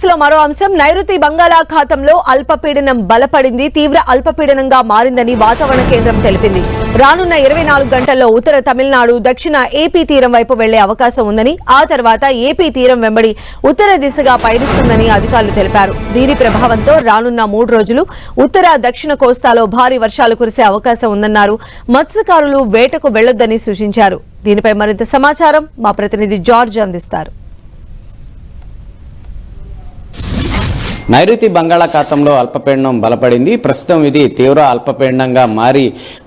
లో మరో అంశం. నైరుతి బంగాళాఖాతంలో అల్పపీడనం బలపడింది, తీవ్ర అల్పపీడనంగా మారిందని వాతావరణ కేంద్రం తెలిపింది. రానున్న 24 గంటల్లో ఉత్తర తమిళనాడు, దక్షిణ ఏపీ తీరం వైపు వెళ్లే అవకాశం ఉందని, ఆ తర్వాత ఏపీ తీరం వెంబడి ఉత్తర దిశగా పయనిస్తుందని అధికారులు తెలిపారు. దీని ప్రభావంతో రానున్న 3 రోజులు ఉత్తర, దక్షిణ కోస్తాలో భారీ వర్షాలు కురిసే అవకాశం ఉందన్నారు. మత్స్యకారులు వేటకు వెళ్లొద్దని సూచించారు. దీనిపై మరింత సమాచారం మా ప్రతినిధి జార్జ్ అందిస్తారు. నైరుతి బంగాళాఖాతంలో అల్పపీడనం బలపడింది. ప్రస్తుతం ఇది తీవ్ర అల్పపీడనంగా మారి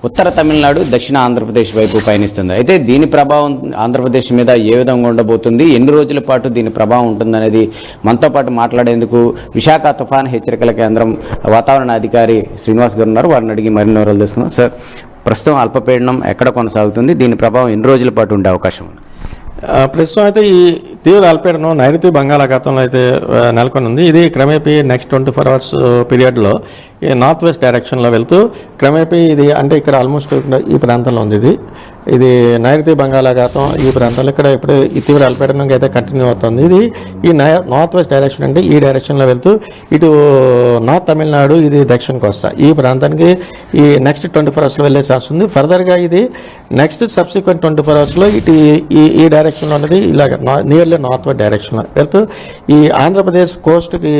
ఉత్తర తమిళనాడు, దక్షిణ ఆంధ్రప్రదేశ్ వైపు పయనిస్తుంది. అయితే దీని ప్రభావం ఆంధ్రప్రదేశ్ మీద ఏ విధంగా ఉండబోతుంది, ఎన్ని రోజుల పాటు దీని ప్రభావం ఉంటుందనేది మనతో పాటు మాట్లాడేందుకు విశాఖ తుఫాన్ హెచ్చరికల కేంద్రం వాతావరణ అధికారి శ్రీనివాస్ గారు ఉన్నారు. వారిని అడిగి మరిన్ని వివరాలు తెలుసుకున్నాం. సార్, ప్రస్తుతం అల్పపీడనం ఎక్కడ కొనసాగుతుంది, దీని ప్రభావం ఎన్ని రోజుల పాటు ఉండే అవకాశం ఉంది? ప్రస్తుతం అయితే ఈ తీవ్ర అల్పపీడనం నైరుతి బంగాళాఖాతంలో అయితే నెలకొని ఉంది. ఇది క్రమేపీ నెక్స్ట్ 24 అవర్స్ పీరియడ్లో నార్త్ వెస్ట్ డైరెక్షన్లో వెళ్తూ క్రమేపీ ఇది అంటే ఇక్కడ ఆల్మోస్ట్ ఈ ప్రాంతంలో ఉంది. ఇది నైరుతి బంగాళాఖాతం ఈ ప్రాంతంలో ఇక్కడ ఇప్పుడు ఈ తీవ్ర అల్పపీడనంగా అయితే కంటిన్యూ అవుతుంది. ఇది ఈ నార్త్ వెస్ట్ డైరెక్షన్ అంటే ఈ డైరెక్షన్లో వెళ్తూ ఇటు నార్త్ తమిళనాడు, ఇది దక్షిణ కోస్తా ఈ ప్రాంతానికి ఈ నెక్స్ట్ 24 అవర్స్లో వెళ్ళే ఛాన్స్ ఉంది. ఫర్దర్గా ఇది నెక్స్ట్ సబ్సిక్వెంట్ 24 అవర్స్లో ఇటు ఈ డైరెక్షన్లో ఉన్నది ఇలాగ నియర్లీ నార్త్ వెస్ట్ డైరెక్షన్లో వెళ్తూ ఈ ఆంధ్రప్రదేశ్ కోస్ట్కి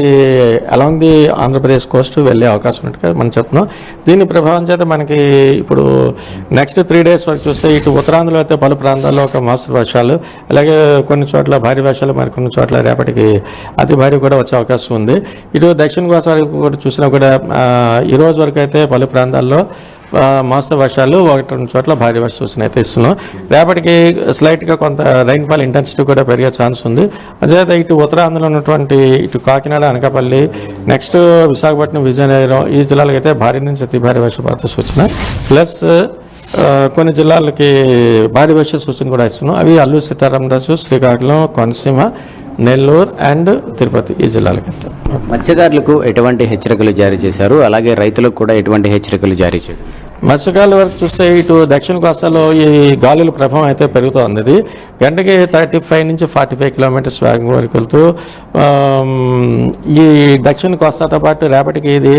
అలాంగ్ ది ఆంధ్రప్రదేశ్ కోస్ట్ వెళ్ళే అవకాశం ఉన్నట్టుగా మనం చెప్తున్నాం. దీని ప్రభావం చేత మనకి ఇప్పుడు నెక్స్ట్ 3 డేస్ వరకు చూస్తే ఇటు ఉత్తరాంధ్రలో అయితే పలు ప్రాంతాల్లో ఒక మోస్తరు వర్షాలు, అలాగే కొన్ని చోట్ల భారీ వర్షాలు, మరి కొన్ని చోట్ల రేపటికి అతి భారీ కూడా వచ్చే అవకాశం ఉంది. ఇటు దక్షిణ కోస్తా కూడా చూసినా కూడా ఈ రోజు వరకు అయితే పలు ప్రాంతాల్లో మోస్తరు వర్షాలు, 1-2 చోట్ల భారీ వర్ష సూచన అయితే ఇస్తున్నాం. రేపటికి స్లైట్గా కొంత రైన్ఫాల్ ఇంటెన్సిటీ కూడా పెరిగే ఛాన్స్ ఉంది. అదేవిధంగా ఇటు ఉత్తరాంధ్రలో ఉన్నటువంటి ఇటు కాకినాడ, అనకాపల్లి, నెక్స్ట్ విశాఖపట్నం, విజయనగరం ఈ జిల్లాలకు అయితే భారీ నుంచి అతి భారీ వర్షపాత సూచన, ప్లస్ కొన్ని జిల్లాలకి భారీ వర్ష సూచన కూడా ఇస్తున్నాం. అవి అల్లూరు సీతారామరాజు, శ్రీకాకుళం, కోనసీమ, నెల్లూరు అండ్ తిరుపతి ఈ జిల్లాలకి. మత్స్యకారులకు ఎటువంటి హెచ్చరికలు జారీ చేశారు, అలాగే రైతులకు కూడా ఎటువంటి హెచ్చరికలు జారీ చేశారు? మత్స్యకారుల వరకు చూస్తే ఇటు దక్షిణ కోస్తాలో ఈ గాలుల ప్రభావం అయితే పెరుగుతోంది. ఇది గంటకి 35 నుంచి 45 కిలోమీటర్స్ వేగం వరకు వెళ్తూ ఈ దక్షిణ కోస్తాతో పాటు రేపటికి ఇది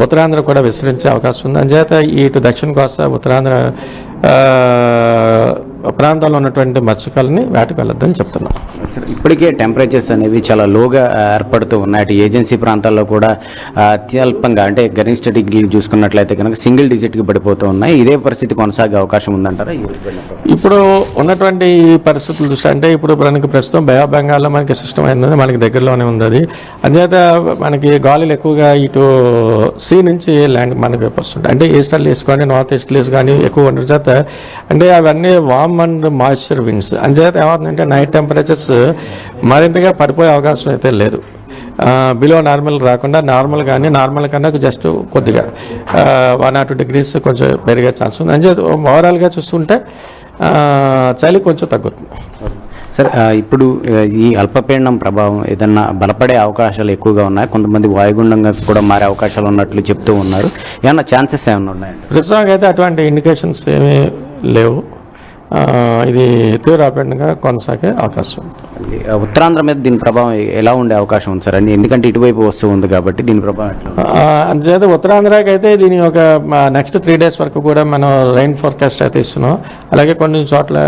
ఉత్తరాంధ్ర కూడా విస్తరించే అవకాశం ఉంది. అందుచేత ఇటు దక్షిణ కోస్తా, ఉత్తరాంధ్ర ప్రాంతాల్లో ఉన్నటువంటి మత్స్యకారులని వేటకు వెళ్ళొద్దని చెప్తున్నాం. ఇప్పటికే టెంపరేచర్స్ అనేవి చాలా లోగా ఏర్పడుతూ ఉన్నాయి. అటు ఏజెన్సీ ప్రాంతాల్లో కూడా అత్యల్పంగా అంటే గరిష్ట డిగ్రీలు చూసుకున్నట్లయితే కనుక సింగిల్ డిజిట్కి పడిపోతూ ఉన్నాయి. ఇదే పరిస్థితి కొనసాగే అవకాశం ఉందంటారా? ఇప్పుడు ఉన్నటువంటి పరిస్థితులు చూస్తే అంటే ఇప్పుడు మనకి ప్రస్తుతం బే ఆఫ్ బెంగాల్లో మనకి సిస్టమ్ అయింది, మనకి దగ్గరలోనే ఉంది. అది అందుచేత మనకి గాలులు ఎక్కువగా ఇటు సీ నుంచి ల్యాండ్ మనకి వస్తుంటాయి. అంటే ఈస్టర్లీస్ కానీ నార్త్ ఈస్టర్లీస్ కానీ ఎక్కువ ఉండడం చేత అంటే అవన్నీ వామ్ అండ్ మాయిశ్చర్ విండ్స్ అందుచేత ఏమవుతుందంటే నైట్ టెంపరేచర్స్ మరింతగా పడిపోయే అవకాశం అయితే లేదు. బిలో నార్మల్ రాకుండా నార్మల్ కన్నా జస్ట్ కొద్దిగా 1 or 2 degrees కొంచెం పెరిగే ఛాన్స్ ఉంది. అందుచేత ఓవరాల్గా చూస్తుంటే చలి కొంచెం తగ్గుతుంది. సార్, ఇప్పుడు ఈ అల్పపీడనం ప్రభావం ఏదన్నా బలపడే అవకాశాలు ఎక్కువగా ఉన్నాయి. కొంతమంది వాయుగుండంగా కూడా మారే అవకాశాలు ఉన్నట్లు చెప్తూ ఉన్నారు. ఏమన్నా ఛాన్సెస్ ఏమైనా ఉన్నాయండి? ప్రస్తుతానికి అయితే అటువంటి ఇండికేషన్స్ ఏమీ లేవు. ఇది తీవ్ర అల్పపీడనంగా కొనసాగే అవకాశం ఉంది. ఉత్తరాంధ్ర మీద దీని ప్రభావం ఎలా ఉండే అవకాశం ఉంది సార్? అని ఎందుకంటే ఇటువైపు వస్తూ ఉంది కాబట్టి దీని ప్రభావం ఎట్లా? అందుచేత ఉత్తరాంధ్రకి అయితే దీని ఒక నెక్స్ట్ 3 days వరకు కూడా మనం రైన్ ఫోర్కాస్ట్ అయితే ఇస్తున్నాం. అలాగే కొన్ని చోట్ల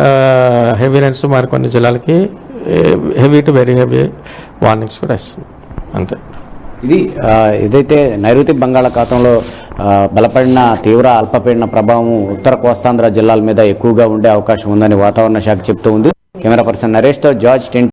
హెవీ రైన్స్, మరి కొన్ని జిల్లాలకి heavy to very heavy warnings కూడా ఇస్తున్నాం. అంతే. ఇది ఏదైతే నైరుతి బంగాళాఖాతంలో బలపడిన తీవ్ర అల్పపీడన ప్రభావం ఉత్తర కోస్తాంధ్ర జిల్లాల మీద ఎక్కువగా ఉండే అవకాశం ఉందని వాతావరణ శాఖ చెప్తూ ఉంది. కెమెరా పర్సన్ నరేష్తో జార్జ్.